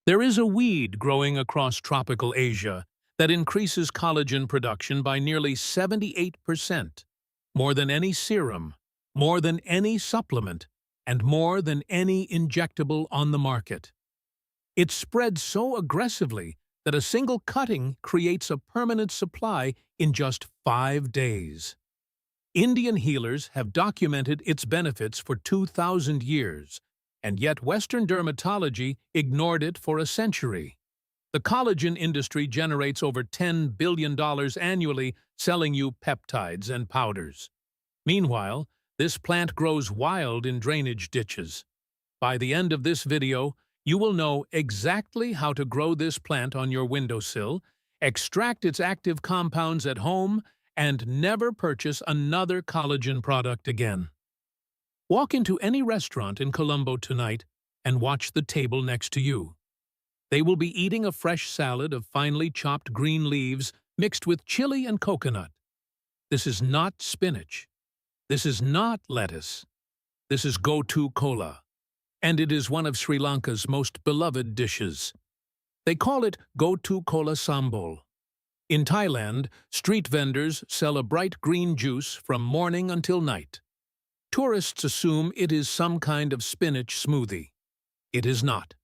There is a weed growing across tropical Asia that increases collagen production by nearly 78%, more than any serum, more than any supplement, and more than any injectable on the market. It spreads so aggressively that a single cutting creates a permanent supply in just 5 days. Indian healers have documented its benefits for 2,000 years, and yet Western dermatology ignored it for a century. The collagen industry generates over $10 billion annually selling you peptides and powders. Meanwhile, this plant grows wild in drainage ditches. By the end of this video, you will know exactly how to grow this plant on your windowsill, extract its active compounds at home, and never purchase another collagen product again. Walk into any restaurant in Colombo tonight and watch the table next to you. They will be eating a fresh salad of finely chopped green leaves mixed with chili and coconut. This is not spinach. This is not lettuce. This is Gotu Kola, and it is one of Sri Lanka's most beloved dishes. They call it Gotu Kola Sambol. In Thailand, street vendors sell a bright green juice from morning until night. Tourists assume it is some kind of spinach smoothie. It is not.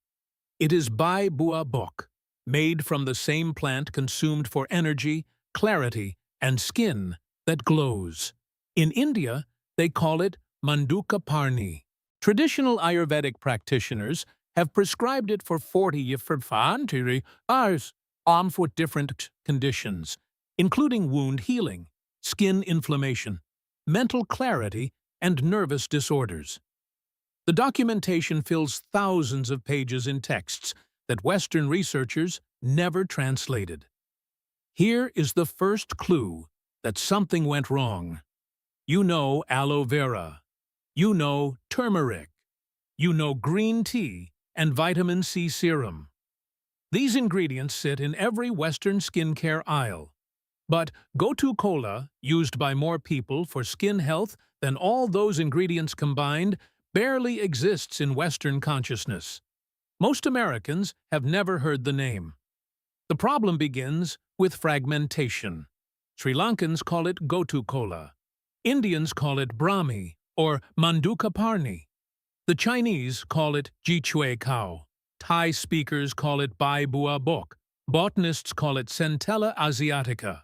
It is bai bua bok, made from the same plant consumed for energy, clarity, and skin that glows. In India, they call it manduka parni. Traditional Ayurvedic practitioners have prescribed it for 40 years for different conditions, including wound healing, skin inflammation, mental clarity, and nervous disorders. The documentation fills thousands of pages in texts that Western researchers never translated. Here is the first clue that something went wrong. You know aloe vera. You know turmeric. You know green tea and vitamin C serum. These ingredients sit in every Western skincare aisle. But Gotu Kola, used by more people for skin health than all those ingredients combined, barely exists in Western consciousness. Most Americans have never heard the name. The problem begins with fragmentation. Sri Lankans call it Gotu Kola. Indians call it Brahmi or Manduka Parni. The Chinese call it Jichui Kao. Thai speakers call it Bai Bua Bok. Botanists call it Centella Asiatica.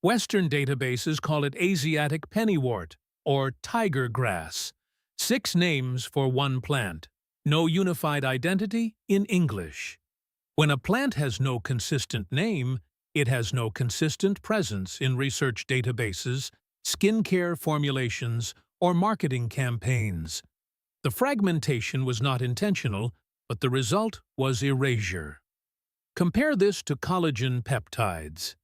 Western databases call it Asiatic pennywort or tiger grass. 6 names for one plant. No unified identity in English. When a plant has no consistent name, it has no consistent presence in research databases, skincare formulations, or marketing campaigns. The fragmentation was not intentional, but the result was erasure. Compare this to collagen peptides.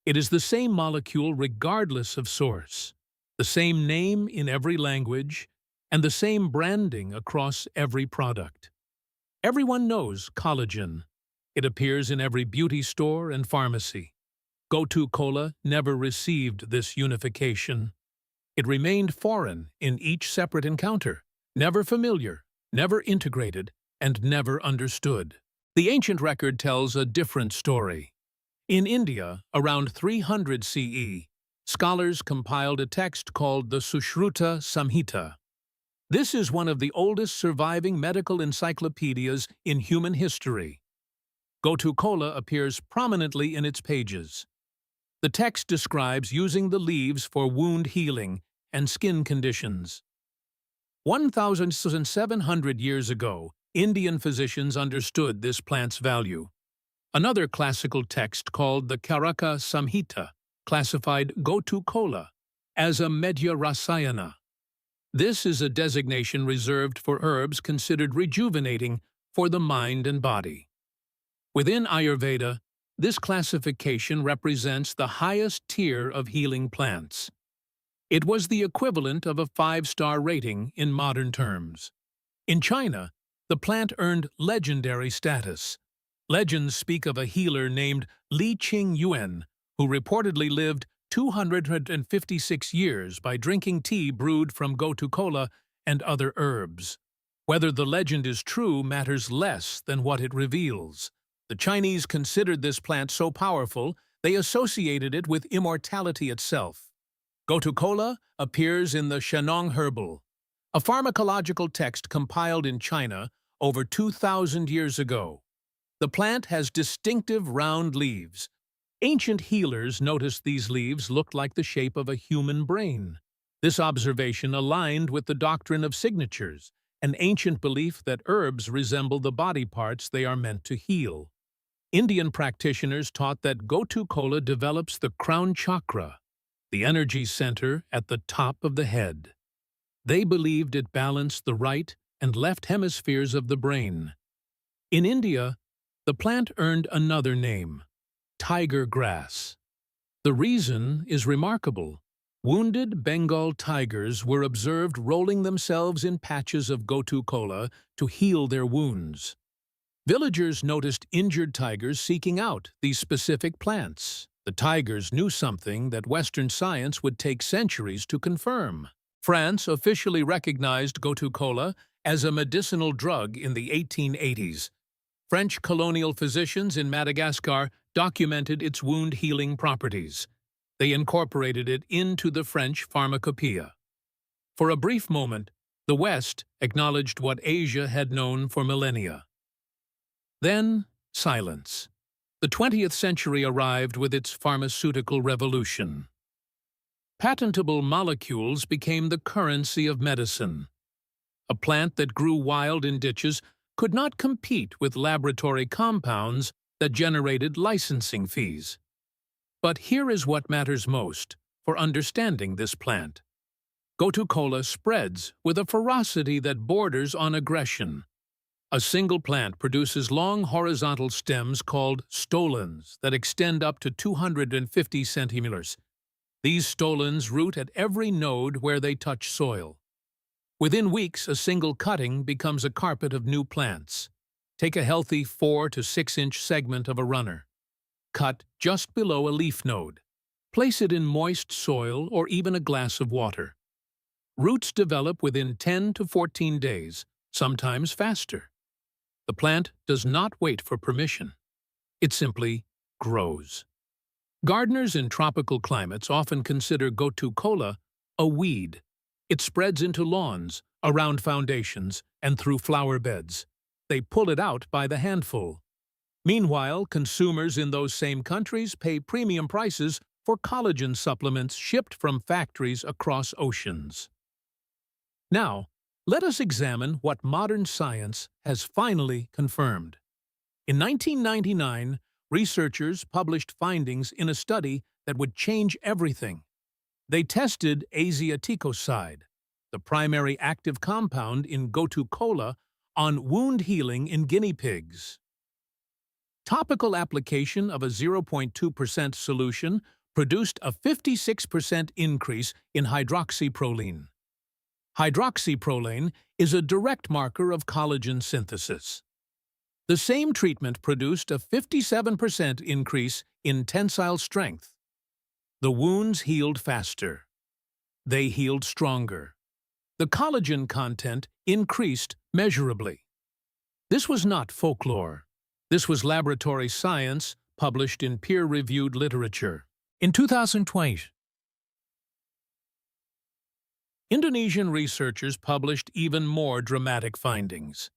It is the same molecule regardless of source, the same name in every language, and the same branding across every product. Everyone knows collagen. It appears in every beauty store and pharmacy. Gotu Kola never received this unification. It remained foreign in each separate encounter, never familiar, never integrated, and never understood. The ancient record tells a different story. In India, around 300 CE, scholars compiled a text called the Sushruta Samhita. This is one of the oldest surviving medical encyclopedias in human history. Gotu Kola appears prominently in its pages. The text describes using the leaves for wound healing and skin conditions. 1,700 years ago, Indian physicians understood this plant's value. Another classical text called the Charaka Samhita classified Gotu Kola as a Medhya Rasayana. This is a designation reserved for herbs considered rejuvenating for the mind and body. Within Ayurveda, this classification represents the highest tier of healing plants. It was the equivalent of a 5-star rating in modern terms. In China, the plant earned legendary status. Legends speak of a healer named Li Qing Yuan, who reportedly lived 256 years by drinking tea brewed from Gotu Kola and other herbs. Whether the legend is true matters less than what it reveals. The Chinese considered this plant so powerful, they associated it with immortality itself. Gotu Kola appears in the Shenong Herbal, a pharmacological text compiled in China over 2,000 years ago. The plant has distinctive round leaves. Ancient healers noticed these leaves looked like the shape of a human brain. This observation aligned with the doctrine of signatures, an ancient belief that herbs resemble the body parts they are meant to heal. Indian practitioners taught that Gotu Kola develops the crown chakra, the energy center at the top of the head. They believed it balanced the right and left hemispheres of the brain. In India, the plant earned another name, tiger grass. The reason is remarkable. Wounded Bengal tigers were observed rolling themselves in patches of Gotu Kola to heal their wounds. Villagers noticed injured tigers seeking out these specific plants. The tigers knew something that Western science would take centuries to confirm. France officially recognized Gotu Kola as a medicinal drug in the 1880s. French colonial physicians in Madagascar documented its wound-healing properties. They incorporated it into the French pharmacopoeia. For a brief moment, the West acknowledged what Asia had known for millennia. Then, silence. The 20th century arrived with its pharmaceutical revolution. Patentable molecules became the currency of medicine. A plant that grew wild in ditches could not compete with laboratory compounds that generated licensing fees. But here is what matters most for understanding this plant. Gotu Kola spreads with a ferocity that borders on aggression. A single plant produces long horizontal stems called stolons that extend up to 250 centimeters. These stolons root at every node where they touch soil. Within weeks, a single cutting becomes a carpet of new plants. Take a healthy 4 to 6 inch segment of a runner. Cut just below a leaf node. Place it in moist soil or even a glass of water. Roots develop within 10 to 14 days, sometimes faster. The plant does not wait for permission. It simply grows. Gardeners in tropical climates often consider Gotu Kola a weed. It spreads into lawns, around foundations, and through flower beds. They pull it out by the handful. Meanwhile, consumers in those same countries pay premium prices for collagen supplements shipped from factories across oceans. Now, let us examine what modern science has finally confirmed. In 1999, researchers published findings in a study that would change everything. They tested Asiaticoside, the primary active compound in Gotu Kola, on wound healing in guinea pigs. Topical application of a 0.2% solution produced a 56% increase in hydroxyproline. Hydroxyproline is a direct marker of collagen synthesis. The same treatment produced a 57% increase in tensile strength. The wounds healed faster. They healed stronger. The collagen content increased measurably. This was not folklore. This was laboratory science published in peer-reviewed literature. In 2020, Indonesian researchers published even more dramatic findings.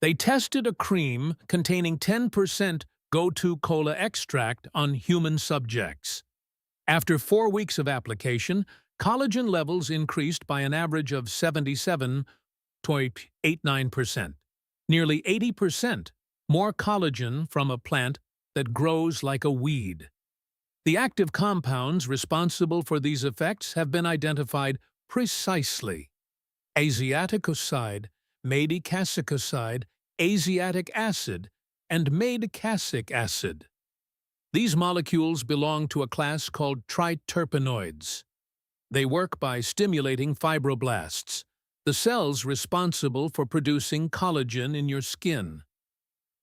They tested a cream containing 10% Gotu Kola extract on human subjects. After 4 weeks of application, collagen levels increased by an average of 77.89%, nearly 80% more collagen from a plant that grows like a weed. The active compounds responsible for these effects have been identified precisely: Asiaticoside, Medicassicoside, Asiatic acid, and Madecassic acid. These molecules belong to a class called triterpenoids. They work by stimulating fibroblasts, the cells responsible for producing collagen in your skin.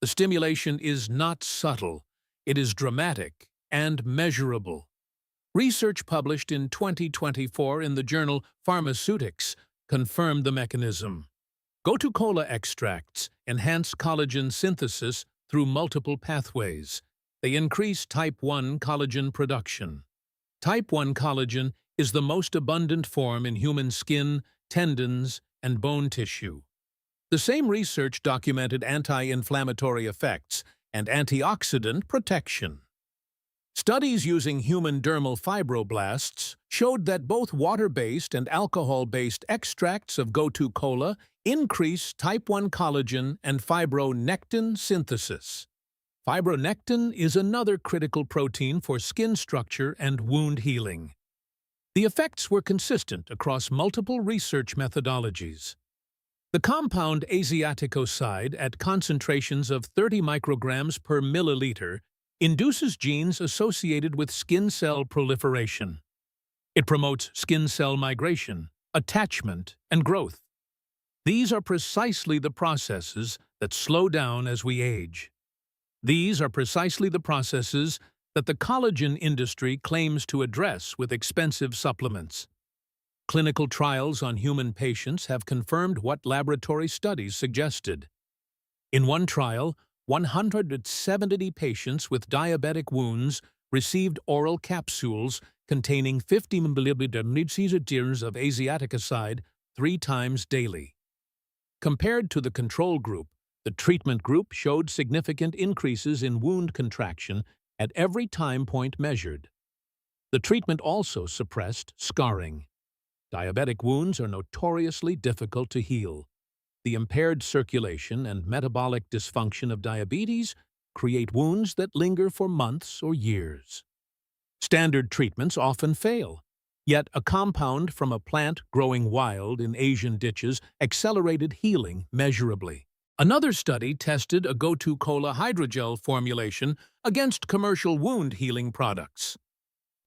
The stimulation is not subtle, it is dramatic and measurable. Research published in 2024 in the journal Pharmaceutics confirmed the mechanism. Gotu Kola extracts enhance collagen synthesis through multiple pathways. They increase type 1 collagen production. Type 1 collagen is the most abundant form in human skin, tendons, and bone tissue. The same research documented anti-inflammatory effects and antioxidant protection. Studies using human dermal fibroblasts showed that both water-based and alcohol-based extracts of Gotu Kola increase type 1 collagen and fibronectin synthesis. Fibronectin is another critical protein for skin structure and wound healing. The effects were consistent across multiple research methodologies. The compound Asiaticoside at concentrations of 30 micrograms per milliliter induces genes associated with skin cell proliferation. It promotes skin cell migration, attachment, and growth. These are precisely the processes that slow down as we age. These are precisely the processes that the collagen industry claims to address with expensive supplements. Clinical trials on human patients have confirmed what laboratory studies suggested. In one trial, 170 patients with diabetic wounds received oral capsules containing 50 milliliters of Asiaticoside 3 times daily. Compared to the control group, the treatment group showed significant increases in wound contraction at every time point measured. The treatment also suppressed scarring. Diabetic wounds are notoriously difficult to heal. The impaired circulation and metabolic dysfunction of diabetes create wounds that linger for months or years. Standard treatments often fail, yet a compound from a plant growing wild in Asian ditches accelerated healing measurably. Another study tested a Gotu Kola hydrogel formulation against commercial wound healing products.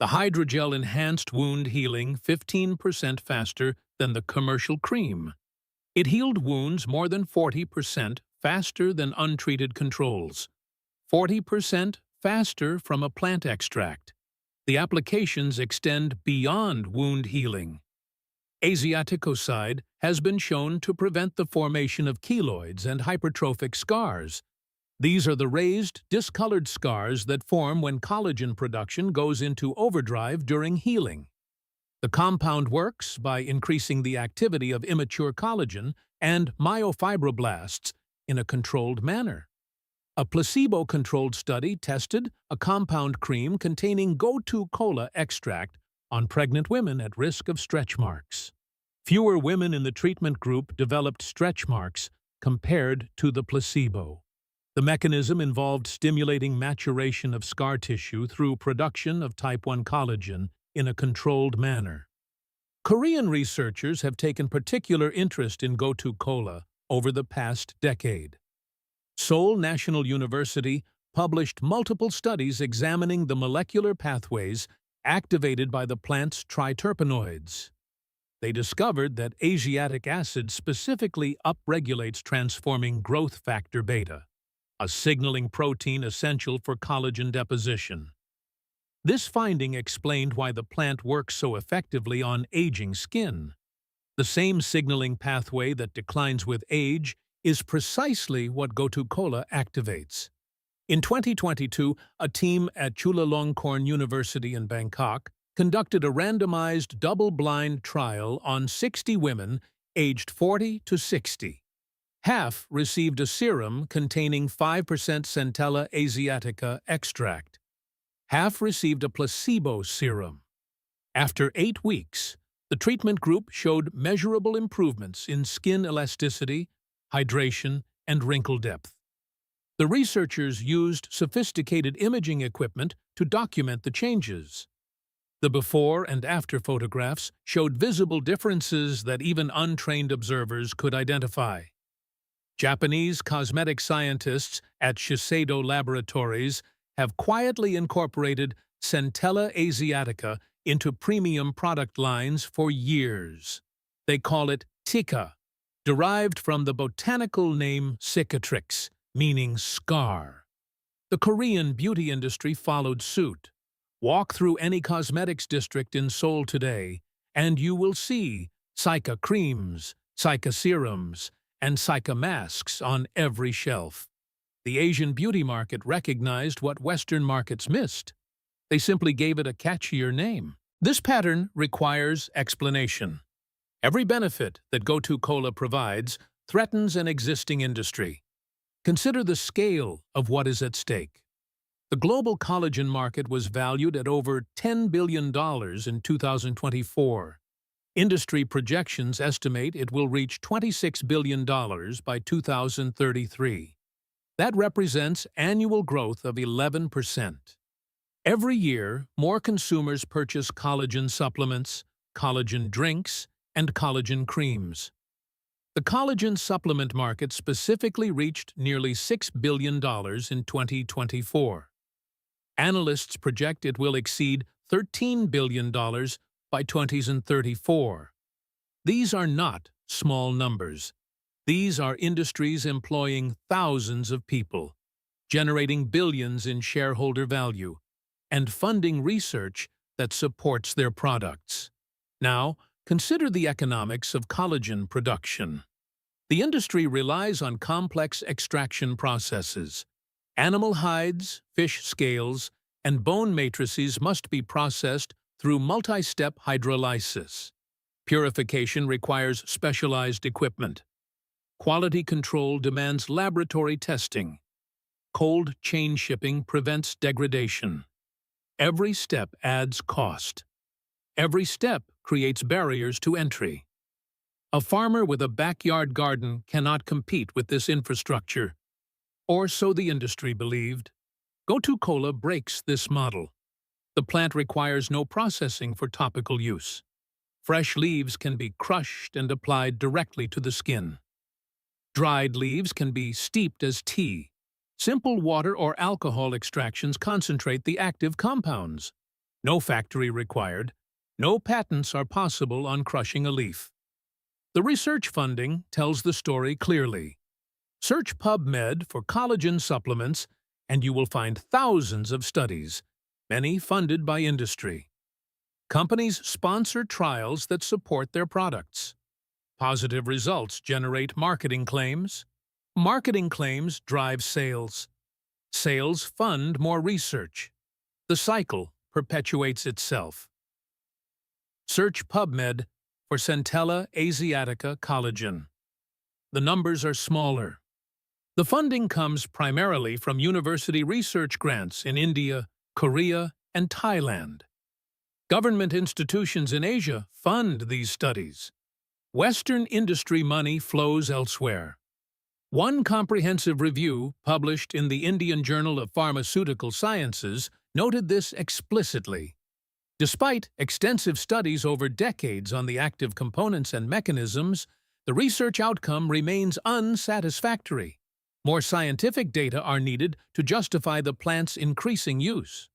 The hydrogel enhanced wound healing 15% faster than the commercial cream. It healed wounds more than 40% faster than untreated controls. 40% faster from a plant extract. The applications extend beyond wound healing. Asiaticoside has been shown to prevent the formation of keloids and hypertrophic scars. These are the raised, discolored scars that form when collagen production goes into overdrive during healing. The compound works by increasing the activity of immature collagen and myofibroblasts in a controlled manner. A placebo-controlled study tested a compound cream containing Gotu Kola extract on pregnant women at risk of stretch marks. Fewer women in the treatment group developed stretch marks compared to the placebo. The mechanism involved stimulating maturation of scar tissue through production of type 1 collagen in a controlled manner. Korean researchers have taken particular interest in Gotu Kola over the past decade. Seoul National University published multiple studies examining the molecular pathways activated by the plant's triterpenoids. They discovered that asiatic acid specifically upregulates transforming growth factor beta, a signaling protein essential for collagen deposition. This finding explained why the plant works so effectively on aging skin. The same signaling pathway that declines with age is precisely what Gotu Kola activates. In 2022, a team at Chulalongkorn University in Bangkok conducted a randomized double-blind trial on 60 women aged 40 to 60. Half received a serum containing 5% Centella Asiatica extract. Half received a placebo serum. After 8 weeks, the treatment group showed measurable improvements in skin elasticity, hydration, and wrinkle depth. The researchers used sophisticated imaging equipment to document the changes. The before and after photographs showed visible differences that even untrained observers could identify. Japanese cosmetic scientists at Shiseido Laboratories have quietly incorporated Centella Asiatica into premium product lines for years. They call it Tika, derived from the botanical name cicatrix, meaning scar. The Korean beauty industry followed suit. Walk through any cosmetics district in Seoul today, and you will see Cica creams, Cica serums, and Psycha masks on every shelf. The Asian beauty market recognized what Western markets missed. They simply gave it a catchier name. This pattern requires explanation. Every benefit that Gotu Kola provides threatens an existing industry. Consider the scale of what is at stake. The global collagen market was valued at over $10 billion in 2024. Industry projections estimate it will reach $26 billion by 2033. That represents annual growth of 11%. Every year, more consumers purchase collagen supplements, collagen drinks, and collagen creams. The collagen supplement market specifically reached nearly $6 billion in 2024. Analysts project it will exceed $13 billion by 2034. These are not small numbers. These are industries employing thousands of people, generating billions in shareholder value, and funding research that supports their products. Now, consider the economics of collagen production. The industry relies on complex extraction processes. Animal hides, fish scales, and bone matrices must be processed through multi-step hydrolysis. Purification requires specialized equipment. Quality control demands laboratory testing. Cold chain shipping prevents degradation. Every step adds cost. Every step creates barriers to entry. A farmer with a backyard garden cannot compete with this infrastructure, or so the industry believed. Gotu Kola breaks this model. The plant requires no processing for topical use. Fresh leaves can be crushed and applied directly to the skin. Dried leaves can be steeped as tea. Simple water or alcohol extractions concentrate the active compounds. No factory required. No patents are possible on crushing a leaf. The research funding tells the story clearly. Search PubMed for collagen supplements, and you will find thousands of studies, many funded by industry. Companies sponsor trials that support their products. Positive results generate marketing claims. Marketing claims drive sales. Sales fund more research. The cycle perpetuates itself. Search PubMed for Centella Asiatica collagen. The numbers are smaller. The funding comes primarily from university research grants in India, Korea, and Thailand. Government institutions in Asia fund these studies. Western industry money flows elsewhere. One comprehensive review published in the Indian Journal of Pharmaceutical Sciences noted this explicitly. Despite extensive studies over decades on the active components and mechanisms, the research outcome remains unsatisfactory. More scientific data are needed to justify the plant's increasing use.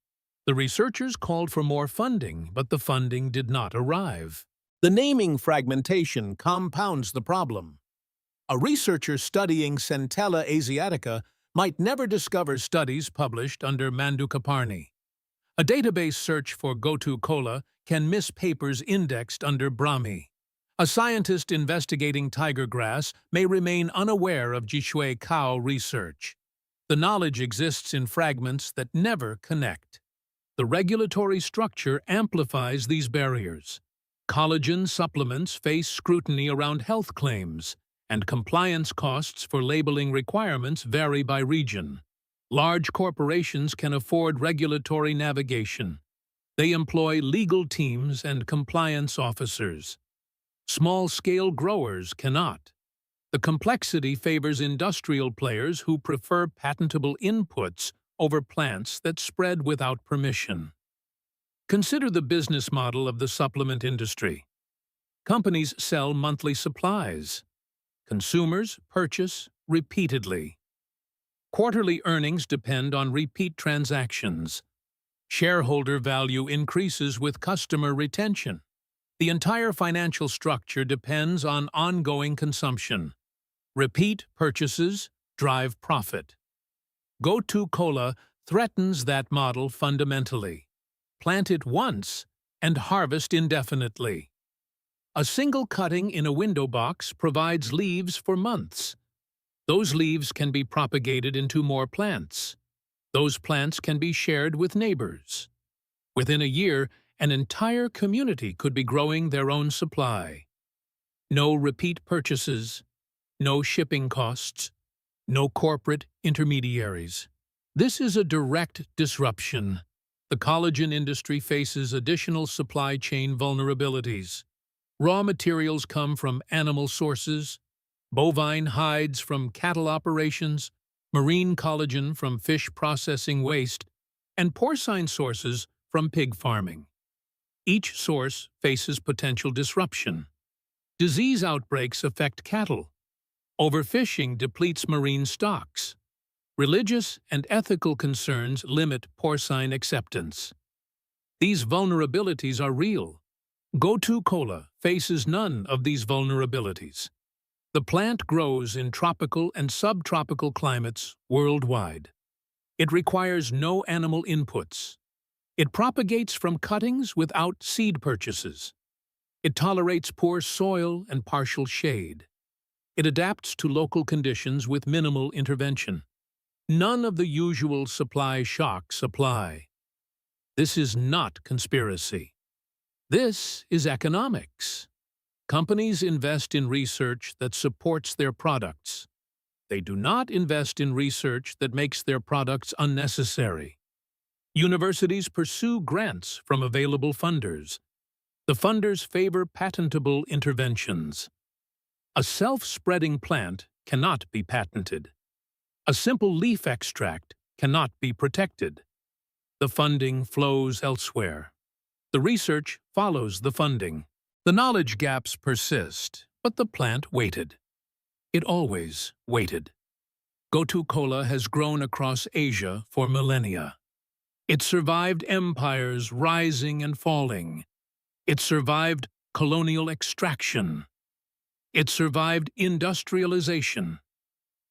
The researchers called for more funding, but the funding did not arrive. The naming fragmentation compounds the problem. A researcher studying Centella Asiatica might never discover studies published under Mandukaparni. A database search for Gotu Kola can miss papers indexed under Brahmi. A scientist investigating tiger grass may remain unaware of Jishui cow research. The knowledge exists in fragments that never connect. The regulatory structure amplifies these barriers. Collagen supplements face scrutiny around health claims, and compliance costs for labeling requirements vary by region. Large corporations can afford regulatory navigation. They employ legal teams and compliance officers. Small-scale growers cannot. The complexity favors industrial players who prefer patentable inputs over plants that spread without permission. Consider the business model of the supplement industry. Companies sell monthly supplies. Consumers purchase repeatedly. Quarterly earnings depend on repeat transactions. Shareholder value increases with customer retention. The entire financial structure depends on ongoing consumption. Repeat purchases drive profit. Gotu Kola threatens that model fundamentally. Plant it once and harvest indefinitely. A single cutting in a window box provides leaves for months. Those leaves can be propagated into more plants. Those plants can be shared with neighbors. Within a year, an entire community could be growing their own supply. No repeat purchases, no shipping costs, no corporate intermediaries. This is a direct disruption. The collagen industry faces additional supply chain vulnerabilities. Raw materials come from animal sources, bovine hides from cattle operations, marine collagen from fish processing waste, and porcine sources from pig farming. Each source faces potential disruption. Disease outbreaks affect cattle. Overfishing depletes marine stocks. Religious and ethical concerns limit porcine acceptance. These vulnerabilities are real. Gotu Kola faces none of these vulnerabilities. The plant grows in tropical and subtropical climates worldwide. It requires no animal inputs. It propagates from cuttings without seed purchases. It tolerates poor soil and partial shade. It adapts to local conditions with minimal intervention. None of the usual supply shocks apply. This is not conspiracy. This is economics. Companies invest in research that supports their products. They do not invest in research that makes their products unnecessary. Universities pursue grants from available funders. The funders favor patentable interventions. A self-spreading plant cannot be patented. A simple leaf extract cannot be protected. The funding flows elsewhere. The research follows the funding. The knowledge gaps persist, but the plant waited. It always waited. Gotu Kola has grown across Asia for millennia. It survived empires rising and falling. It survived colonial extraction. It survived industrialization.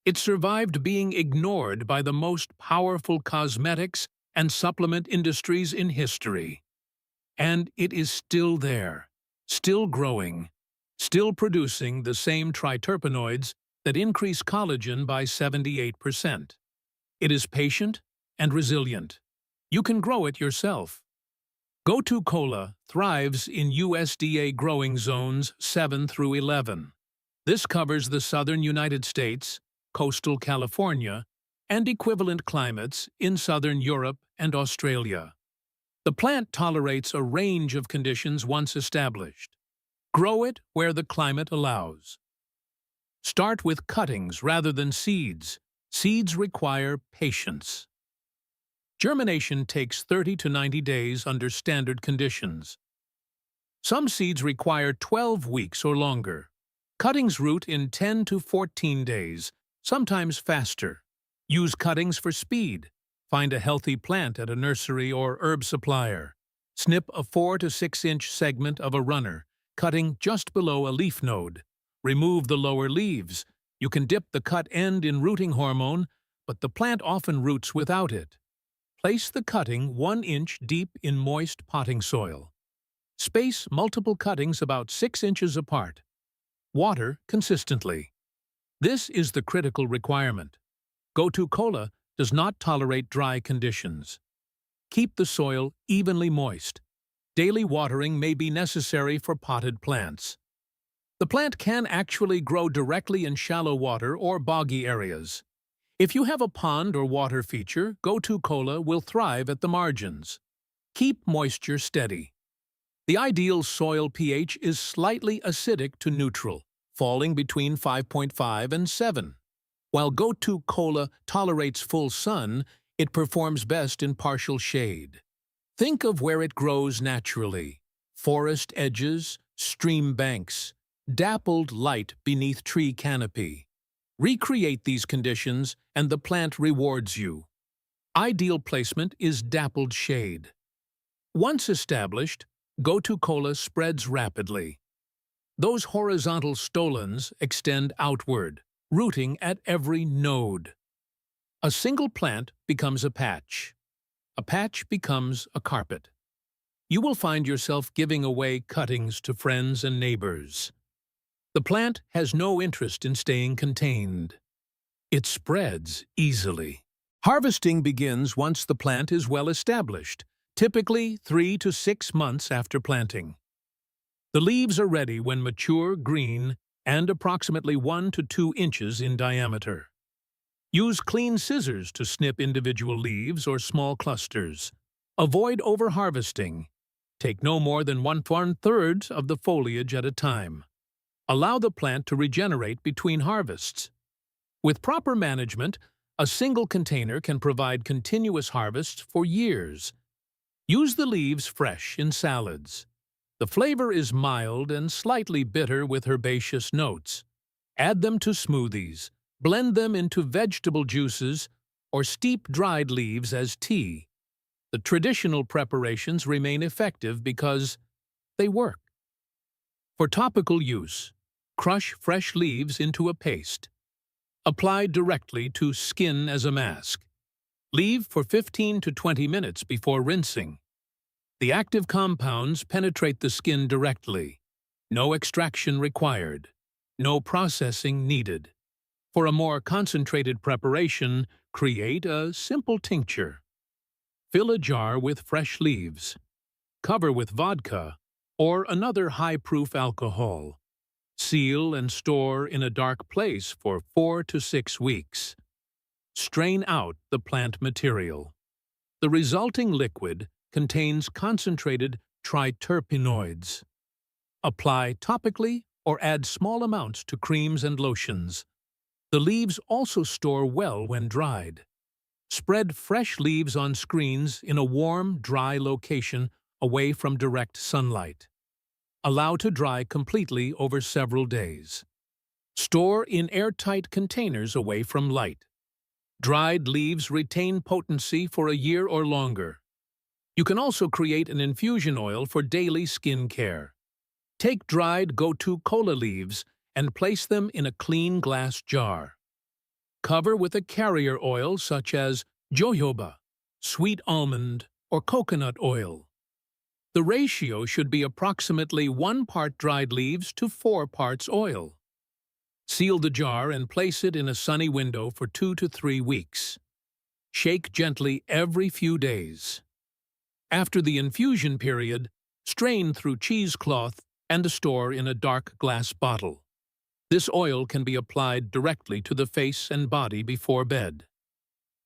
It survived being ignored by the most powerful cosmetics and supplement industries in history. And it is still there, still growing, still producing the same triterpenoids that increase collagen by 78%. It is patient and resilient. You can grow it yourself. Gotu Kola thrives in USDA growing zones 7 through 11. This covers the southern United States, coastal California, and equivalent climates in southern Europe and Australia. The plant tolerates a range of conditions once established. Grow it where the climate allows. Start with cuttings rather than seeds. Seeds require patience. Germination takes 30 to 90 days under standard conditions. Some seeds require 12 weeks or longer. Cuttings root in 10 to 14 days, sometimes faster. Use cuttings for speed. Find a healthy plant at a nursery or herb supplier. Snip a 4 to 6 inch segment of a runner, cutting just below a leaf node. Remove the lower leaves. You can dip the cut end in rooting hormone, but the plant often roots without it. Place the cutting 1 inch deep in moist potting soil. Space multiple cuttings about 6 inches apart. Water consistently. This is the critical requirement. Gotu Kola does not tolerate dry conditions. Keep the soil evenly moist. Daily watering may be necessary for potted plants. The plant can actually grow directly in shallow water or boggy areas. If you have a pond or water feature, Gotu Kola will thrive at the margins. Keep moisture steady. The ideal soil pH is slightly acidic to neutral, falling between 5.5 and 7. While Gotu Kola tolerates full sun, it performs best in partial shade. Think of where it grows naturally: forest edges, stream banks, dappled light beneath tree canopy. Recreate these conditions and the plant rewards you. Ideal placement is dappled shade. Once established, Gotu Kola spreads rapidly. Those horizontal stolons extend outward, rooting at every node. A single plant becomes a patch. A patch becomes a carpet. you will find yourself giving away cuttings to friends and neighbors. The plant has no interest in staying contained. It spreads easily. Harvesting begins once the plant is well established, typically 3 to 6 months after planting. The leaves are ready when mature, green, and approximately 1 to 2 inches in diameter. Use clean scissors to snip individual leaves or small clusters. Avoid overharvesting. Take no more than 1/3 of the foliage at a time. Allow the plant to regenerate between harvests. With proper management, a single container can provide continuous harvests for years. Use the leaves fresh in salads. The flavor is mild and slightly bitter with herbaceous notes. Add them to smoothies, blend them into vegetable juices, or steep dried leaves as tea. The traditional preparations remain effective because they work. For topical use, crush fresh leaves into a paste. Apply directly to skin as a mask. Leave for 15 to 20 minutes before rinsing. The active compounds penetrate the skin directly. No extraction required. No processing needed. For a more concentrated preparation, create a simple tincture. Fill a jar with fresh leaves. Cover with vodka or another high-proof alcohol. Seal and store in a dark place for 4 to 6 weeks. Strain out the plant material. The resulting liquid contains concentrated triterpenoids. Apply topically or add small amounts to creams and lotions. The leaves also store well when dried. Spread fresh leaves on screens in a warm, dry location away from direct sunlight. Allow to dry completely over several days. Store in airtight containers away from light. Dried leaves retain potency for a year or longer. You can also create an infusion oil for daily skin care. Take dried Gotu Kola leaves and place them in a clean glass jar. Cover with a carrier oil such as jojoba, sweet almond, or coconut oil. The ratio should be approximately 1 part dried leaves to 4 parts oil. Seal the jar and place it in a sunny window for 2 to 3 weeks. Shake gently every few days. After the infusion period, strain through cheesecloth and store in a dark glass bottle. This oil can be applied directly to the face and body before bed.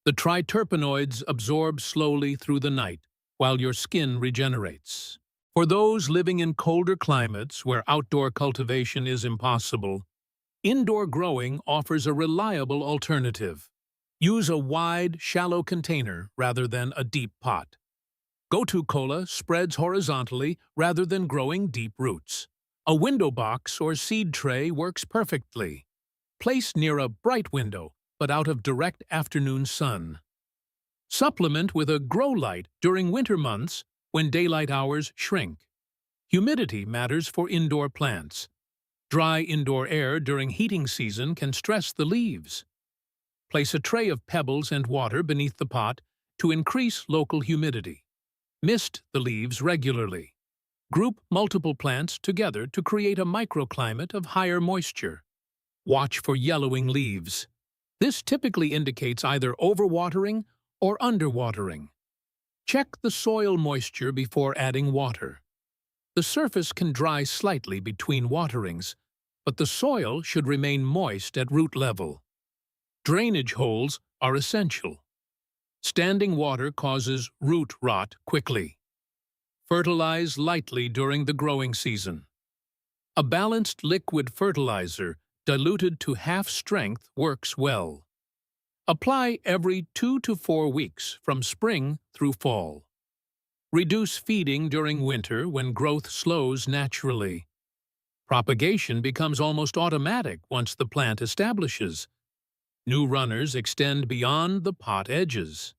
The triterpenoids absorb slowly through the night, while your skin regenerates. For those living in colder climates where outdoor cultivation is impossible, indoor growing offers a reliable alternative. Use a wide, shallow container rather than a deep pot. Gotu Kola spreads horizontally rather than growing deep roots. A window box or seed tray works perfectly. Place near a bright window, but out of direct afternoon sun. Supplement with a grow light during winter months when daylight hours shrink. Humidity matters for indoor plants. Dry indoor air during heating season can stress the leaves. Place a tray of pebbles and water beneath the pot to increase local humidity. Mist the leaves regularly. Group multiple plants together to create a microclimate of higher moisture. Watch for yellowing leaves. This typically indicates either overwatering or underwatering. Check the soil moisture before adding water. The surface can dry slightly between waterings, but the soil should remain moist at root level. Drainage holes are essential. Standing water causes root rot quickly. Fertilize lightly during the growing season. A balanced liquid fertilizer diluted to half strength works well. Apply every 2 to 4 weeks from spring through fall. Reduce feeding during winter when growth slows naturally. Propagation becomes almost automatic once the plant establishes. New runners extend beyond the pot edges.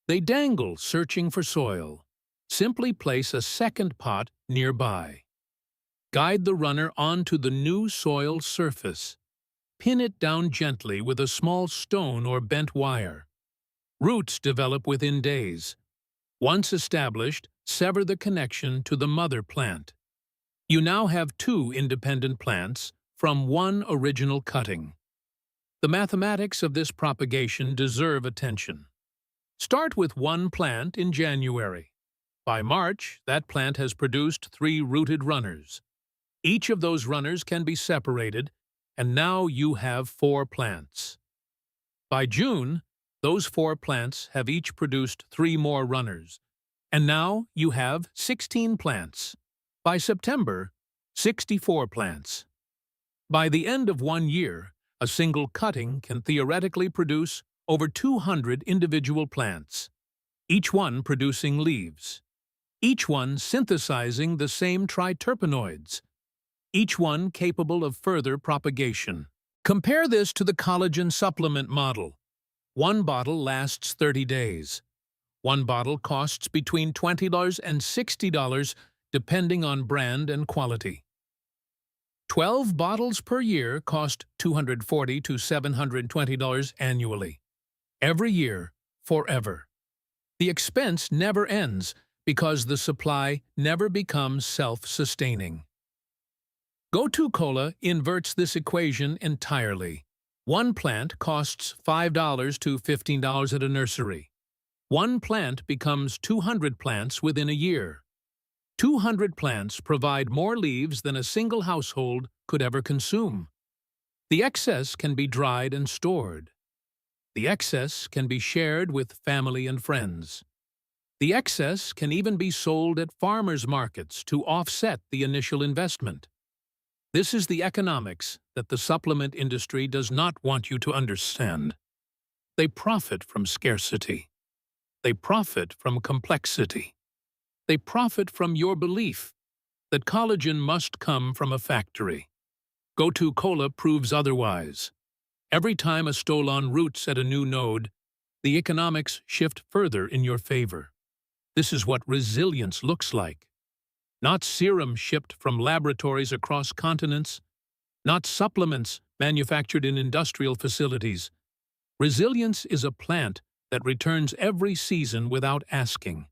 They dangle searching for soil. Simply place a second pot nearby. Guide the runner onto the new soil surface. Pin it down gently with a small stone or bent wire. Roots develop within days. Once established, sever the connection to the mother plant. You now have two independent plants from one original cutting. The mathematics of this propagation deserve attention. Start with one plant in January. By March, that plant has produced 3 rooted runners. Each of those runners can be separated, and now you have 4 plants. By June, those 4 plants have each produced 3 more runners, and now you have 16 plants. By September, 64 plants. By the end of 1 year, a single cutting can theoretically produce over 200 individual plants, each one producing leaves, each one synthesizing the same triterpenoids, each one capable of further propagation. Compare this to the collagen supplement model. One bottle lasts 30 days. One bottle costs between $20 and $60 depending on brand and quality. 12 bottles per year cost $240 to $720 annually. Every year, forever. The expense never ends because the supply never becomes self-sustaining. Gotu Kola inverts this equation entirely. One plant costs $5 to $15 at a nursery. One plant becomes 200 plants within a year. 200 plants provide more leaves than a single household could ever consume. The excess can be dried and stored. The excess can be shared with family and friends. The excess can even be sold at farmers' markets to offset the initial investment. This is the economics that the supplement industry does not want you to understand. They profit from scarcity. They profit from complexity. They profit from your belief that collagen must come from a factory. Gotu Kola proves otherwise. Every time a stolon roots at a new node, the economics shift further in your favor. This is what resilience looks like. Not serum shipped from laboratories across continents, not supplements manufactured in industrial facilities. Resilience is a plant that returns every season without asking.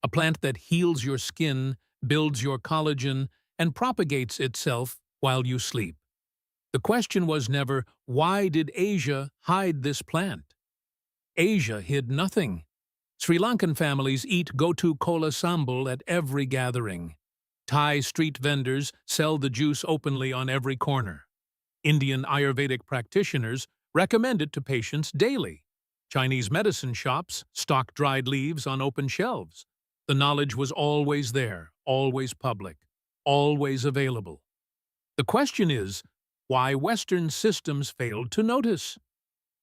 A plant that heals your skin, builds your collagen, and propagates itself while you sleep. The question was never, why did Asia hide this plant? Asia hid nothing. Sri Lankan families eat Gotu Kola sambal at every gathering. Thai street vendors sell the juice openly on every corner. Indian Ayurvedic practitioners recommend it to patients daily. Chinese medicine shops stock dried leaves on open shelves. The knowledge was always there, always public, always available. The question is, why Western systems failed to notice?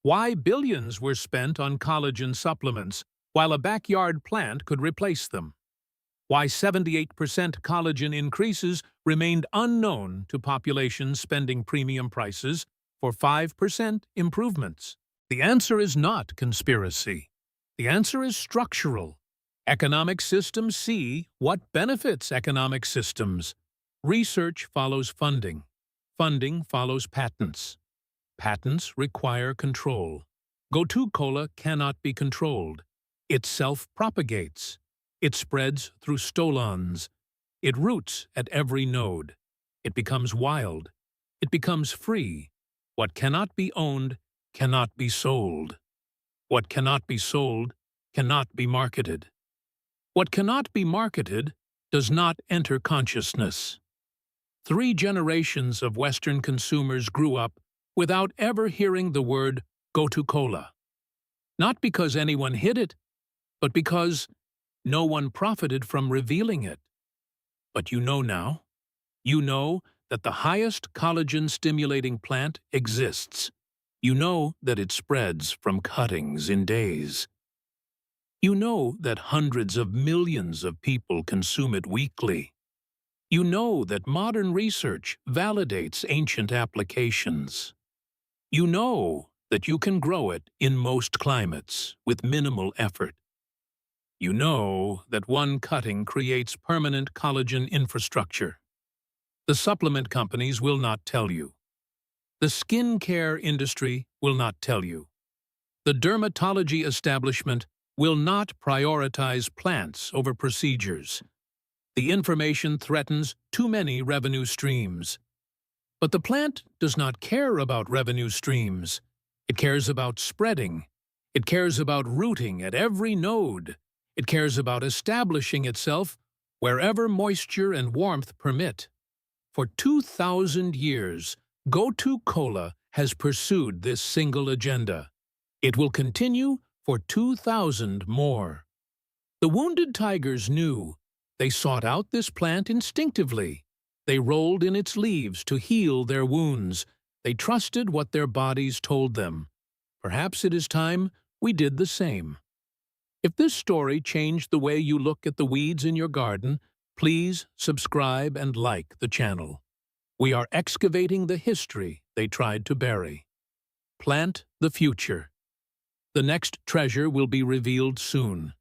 Why billions were spent on collagen supplements while a backyard plant could replace them? Why 78% collagen increases remained unknown to populations spending premium prices for 5% improvements? The answer is not conspiracy. The answer is structural. Economic systems see what benefits economic systems. Research follows funding. Funding follows patents. Patents require control. Gotu Kola cannot be controlled. It self-propagates. It spreads through stolons. It roots at every node. It becomes wild. It becomes free. What cannot be owned cannot be sold. What cannot be sold cannot be marketed. What cannot be marketed does not enter consciousness. 3 generations of Western consumers grew up without ever hearing the word Gotu Kola. Not because anyone hid it, but because no one profited from revealing it. But you know now. You know that the highest collagen-stimulating plant exists. You know that it spreads from cuttings in days. You know that hundreds of millions of people consume it weekly. You know that modern research validates ancient applications. You know that you can grow it in most climates with minimal effort. You know that one cutting creates permanent collagen infrastructure. The supplement companies will not tell you. The skincare industry will not tell you. The dermatology establishment will not prioritize plants over procedures. The information threatens too many revenue streams. But the plant does not care about revenue streams. It cares about spreading. It cares about rooting at every node. It cares about establishing itself wherever moisture and warmth permit. For 2,000 years, Gotu Kola has pursued this single agenda. It will continue for 2,000 more. The wounded tigers knew. They sought out this plant instinctively. They rolled in its leaves to heal their wounds. They trusted what their bodies told them. Perhaps it is time we did the same. If this story changed the way you look at the weeds in your garden, please subscribe and like the channel. We are excavating the history they tried to bury. Plant the future. The next treasure will be revealed soon.